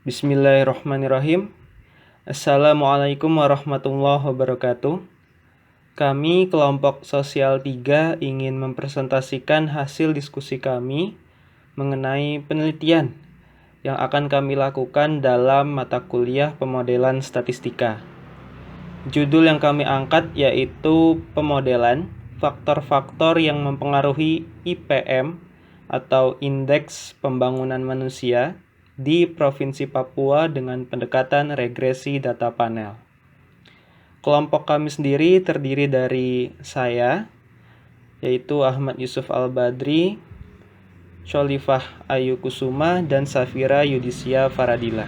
Bismillahirrahmanirrahim. Assalamualaikum warahmatullahi wabarakatuh. Kami kelompok sosial 3 ingin mempresentasikan hasil diskusi kami mengenai penelitian yang akan kami lakukan dalam mata kuliah pemodelan statistika. Judul yang kami angkat yaitu pemodelan faktor-faktor yang mempengaruhi IPM atau Indeks Pembangunan Manusia di Provinsi Papua dengan pendekatan regresi data panel. Kelompok kami sendiri terdiri dari saya, yaitu Ahmad Yusuf Al-Badri, Sholifah Ayu Kusuma, dan Safira Yudisia Faradila.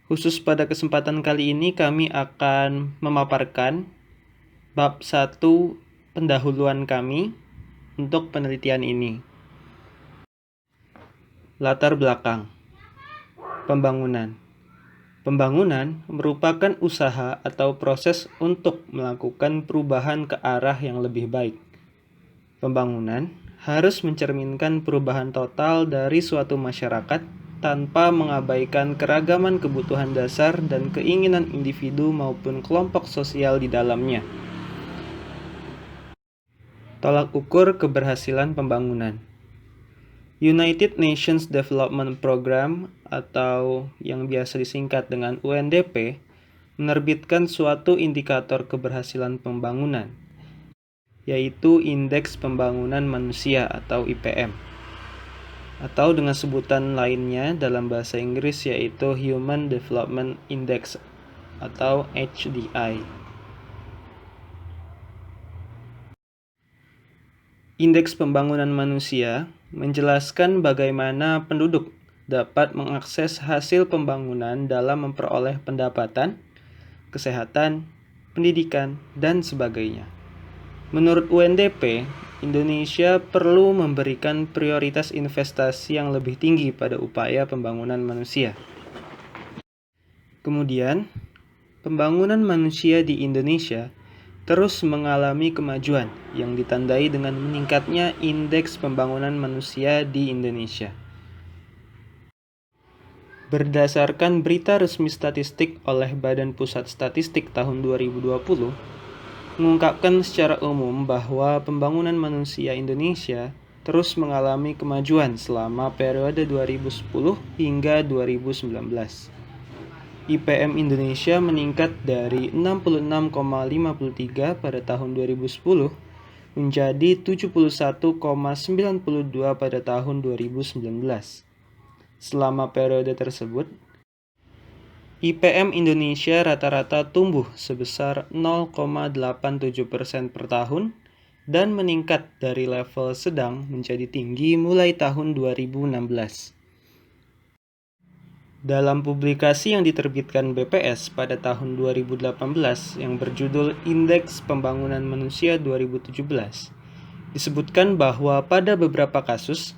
Khusus pada kesempatan kali ini kami akan memaparkan bab 1 pendahuluan kami untuk penelitian ini. Latar belakang pembangunan. Pembangunan merupakan usaha atau proses untuk melakukan perubahan ke arah yang lebih baik. Pembangunan harus mencerminkan perubahan total dari suatu masyarakat tanpa mengabaikan keragaman kebutuhan dasar dan keinginan individu maupun kelompok sosial di dalamnya. Tolak ukur keberhasilan pembangunan. United Nations Development Program atau yang biasa disingkat dengan UNDP menerbitkan suatu indikator keberhasilan pembangunan, yaitu Indeks Pembangunan Manusia atau IPM, atau dengan sebutan lainnya dalam bahasa Inggris yaitu Human Development Index atau HDI. Indeks Pembangunan Manusia menjelaskan bagaimana penduduk dapat mengakses hasil pembangunan dalam memperoleh pendapatan, kesehatan, pendidikan, dan sebagainya. Menurut UNDP, Indonesia perlu memberikan prioritas investasi yang lebih tinggi pada upaya pembangunan manusia. Kemudian, pembangunan manusia di Indonesia terus mengalami kemajuan yang ditandai dengan meningkatnya Indeks Pembangunan Manusia di Indonesia. Berdasarkan berita resmi statistik oleh Badan Pusat Statistik tahun 2020, mengungkapkan secara umum bahwa pembangunan manusia Indonesia terus mengalami kemajuan selama periode 2010 hingga 2019. IPM Indonesia meningkat dari 66,53 pada tahun 2010 menjadi 71,92 pada tahun 2019. Selama periode tersebut, IPM Indonesia rata-rata tumbuh sebesar 0,87% per tahun dan meningkat dari level sedang menjadi tinggi mulai tahun 2016. Dalam publikasi yang diterbitkan BPS pada tahun 2018 yang berjudul Indeks Pembangunan Manusia 2017, disebutkan bahwa pada beberapa kasus,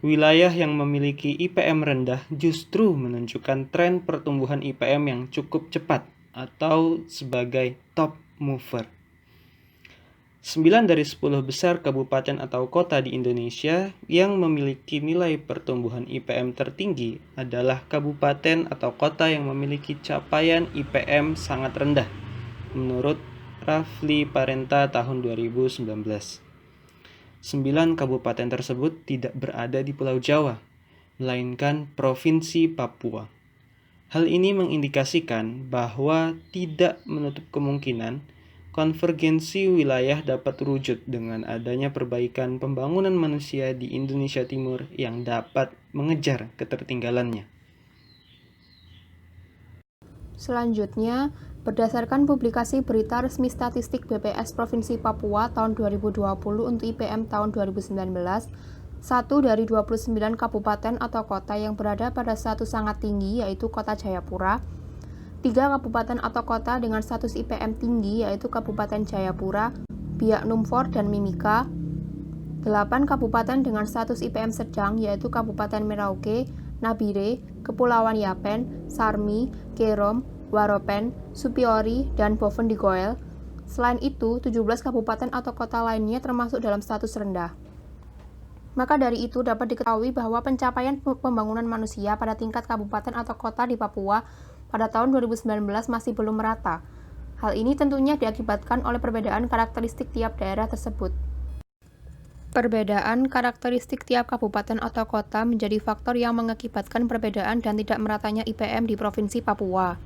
wilayah yang memiliki IPM rendah justru menunjukkan tren pertumbuhan IPM yang cukup cepat atau sebagai top mover. 9 dari 10 besar kabupaten atau kota di Indonesia yang memiliki nilai pertumbuhan IPM tertinggi adalah kabupaten atau kota yang memiliki capaian IPM sangat rendah, menurut Rafli Parenta tahun 2019. 9 kabupaten tersebut tidak berada di Pulau Jawa, melainkan Provinsi Papua. Hal ini mengindikasikan bahwa tidak menutup kemungkinan konvergensi wilayah dapat terwujud dengan adanya perbaikan pembangunan manusia di Indonesia Timur yang dapat mengejar ketertinggalannya. Selanjutnya, berdasarkan publikasi berita resmi statistik BPS Provinsi Papua tahun 2020 untuk IPM tahun 2019, 1 dari 29 kabupaten atau kota yang berada pada status sangat tinggi yaitu Kota Jayapura, 3 kabupaten atau kota dengan status IPM tinggi yaitu Kabupaten Jayapura, Biak Numfor, dan Mimika, 8 kabupaten dengan status IPM sedang yaitu Kabupaten Merauke, Nabire, Kepulauan Yapen, Sarmi, Kerom, Waropen, Supiori, dan Boven di Goel. Selain itu, 17 kabupaten atau kota lainnya termasuk dalam status rendah. Maka dari itu dapat diketahui bahwa pencapaian pembangunan manusia pada tingkat kabupaten atau kota di Papua pada tahun 2019 masih belum merata. Hal ini tentunya diakibatkan oleh perbedaan karakteristik tiap daerah tersebut. Perbedaan karakteristik tiap kabupaten atau kota menjadi faktor yang mengakibatkan perbedaan dan tidak meratanya IPM di Provinsi Papua.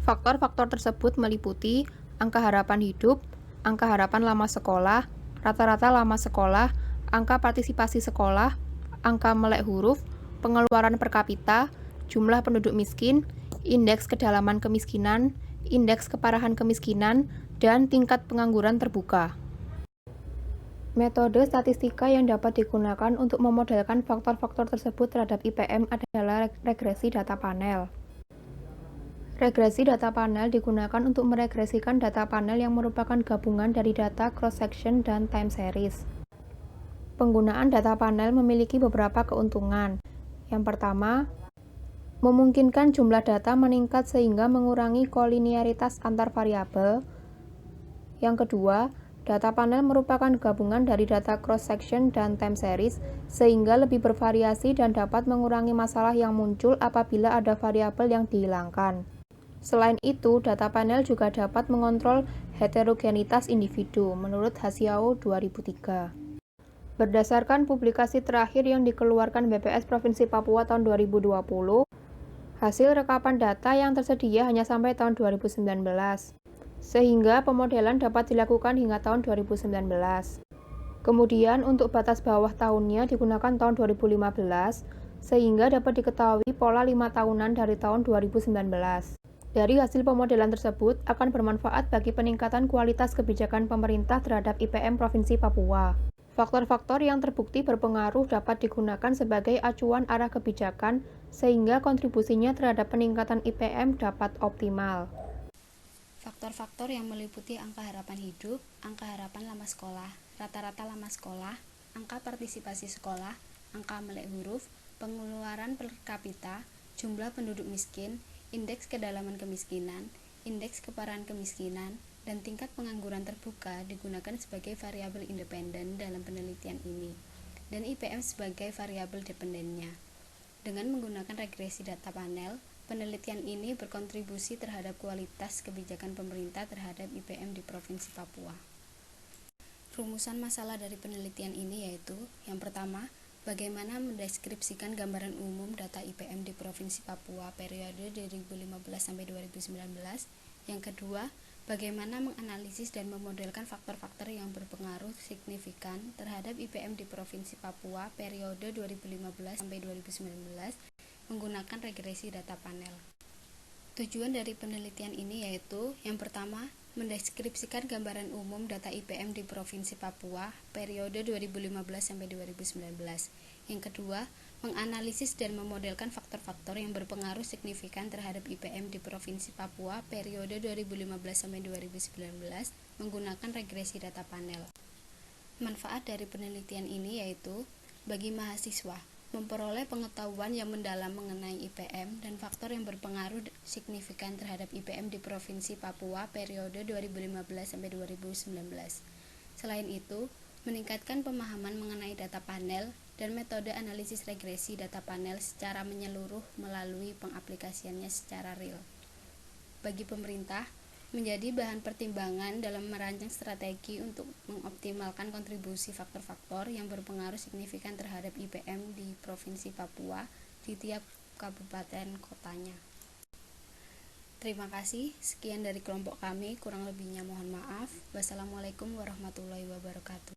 Faktor-faktor tersebut meliputi angka harapan hidup, angka harapan lama sekolah, rata-rata lama sekolah, angka partisipasi sekolah, angka melek huruf, pengeluaran per kapita, jumlah penduduk miskin, indeks kedalaman kemiskinan, indeks keparahan kemiskinan, dan tingkat pengangguran terbuka. Metode statistika yang dapat digunakan untuk memodelkan faktor-faktor tersebut terhadap IPM adalah regresi data panel. Regresi data panel digunakan untuk meregresikan data panel yang merupakan gabungan dari data cross-section dan time series. Penggunaan data panel memiliki beberapa keuntungan. Yang pertama, memungkinkan jumlah data meningkat sehingga mengurangi kolinearitas antar variabel. Yang kedua, data panel merupakan gabungan dari data cross-section dan time series sehingga lebih bervariasi dan dapat mengurangi masalah yang muncul apabila ada variabel yang dihilangkan. Selain itu, data panel juga dapat mengontrol heterogenitas individu menurut Hsiao 2003. Berdasarkan publikasi terakhir yang dikeluarkan BPS Provinsi Papua tahun 2020, hasil rekapan data yang tersedia hanya sampai tahun 2019, sehingga pemodelan dapat dilakukan hingga tahun 2019. Kemudian untuk batas bawah tahunnya digunakan tahun 2015, sehingga dapat diketahui pola 5 tahunan dari tahun 2019. Dari hasil pemodelan tersebut akan bermanfaat bagi peningkatan kualitas kebijakan pemerintah terhadap IPM Provinsi Papua. Faktor-faktor yang terbukti berpengaruh dapat digunakan sebagai acuan arah kebijakan sehingga kontribusinya terhadap peningkatan IPM dapat optimal. Faktor-faktor yang meliputi angka harapan hidup, angka harapan lama sekolah, rata-rata lama sekolah, angka partisipasi sekolah, angka melek huruf, pengeluaran per kapita, jumlah penduduk miskin, indeks kedalaman kemiskinan, indeks keparahan kemiskinan, dan tingkat pengangguran terbuka digunakan sebagai variabel independen dalam penelitian ini, dan IPM sebagai variabel dependennya. Dengan menggunakan regresi data panel, penelitian ini berkontribusi terhadap kualitas kebijakan pemerintah terhadap IPM di Provinsi Papua. Rumusan masalah dari penelitian ini yaitu, yang pertama, bagaimana mendeskripsikan gambaran umum data IPM di Provinsi Papua periode 2015-2019. Yang kedua, bagaimana menganalisis dan memodelkan faktor-faktor yang berpengaruh signifikan terhadap IPM di Provinsi Papua periode 2015-2019 menggunakan regresi data panel. Tujuan dari penelitian ini yaitu, yang pertama, mendeskripsikan gambaran umum data IPM di Provinsi Papua periode 2015-2019. Yang kedua, menganalisis dan memodelkan faktor-faktor yang berpengaruh signifikan terhadap IPM di Provinsi Papua periode 2015-2019 menggunakan regresi data panel. Manfaat dari penelitian ini yaitu, bagi mahasiswa, memperoleh pengetahuan yang mendalam mengenai IPM dan faktor yang berpengaruh signifikan terhadap IPM di Provinsi Papua periode 2015-2019. Selain itu, meningkatkan pemahaman mengenai data panel dan metode analisis regresi data panel secara menyeluruh melalui pengaplikasiannya secara real. Bagi pemerintah, menjadi bahan pertimbangan dalam merancang strategi untuk mengoptimalkan kontribusi faktor-faktor yang berpengaruh signifikan terhadap IPM di Provinsi Papua di tiap kabupaten kotanya. Terima kasih, sekian dari kelompok kami, kurang lebihnya mohon maaf. Wassalamualaikum warahmatullahi wabarakatuh.